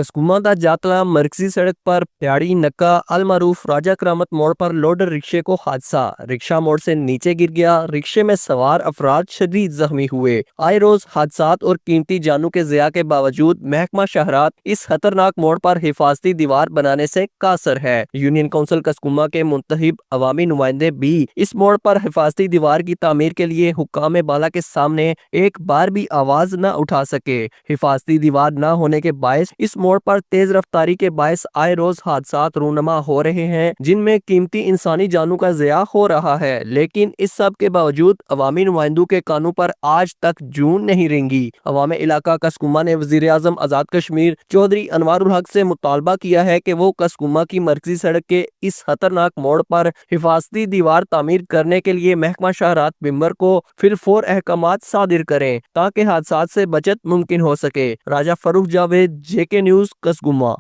कसकुमा जातला मरकजी सड़क पर प्याड़ी नक्का अलमारूफ राजा करामत मोड़ पर लोडर रिक्शे को हादसा। रिक्शा मोड़ से नीचे गिर गया। रिक्शे में सवार अफराद शदीद जख्मी हुए। आए रोज हादसात और कीमती जानों के ज़िया के बावजूद महकमा शहरात इस खतरनाक मोड़ पर हिफाजती दीवार बनाने से कासर है। यूनियन काउंसिल कसकुमा के मुंतखब अवामी नुमाइंदे भी इस मोड़ पर हिफाजती दीवार की तामीर के लिए हुक्काम बाला के सामने एक बार भी आवाज न उठा सके। हिफाजती दीवार न होने के बायस इस मोड़ पर तेज रफ्तारी के बायस आए रोज हादसात रूनमा हो रहे हैं, जिनमें कीमती इंसानी जानों का ज़िया हो रहा है। लेकिन इस सब के बावजूद अवामी नुमाइंदों के कानों पर आज तक जून नहीं रेंगी। अवाम इलाका कसकुमा ने वजीर आजम आजाद कश्मीर चौधरी अनवारुल हक से मुतालबा किया है कि वो कसकुमा की मरकजी सड़क के इस खतरनाक मोड़ पर हिफाजती दीवार तामीर करने के लिए महकमा शहरात बिम्बर को फिलफौर अहकामात सादिर करें ताकि हादसात से बचत मुमकिन हो सके। राजा फरूख जावेद, JK न्यूज़, कसकुमा।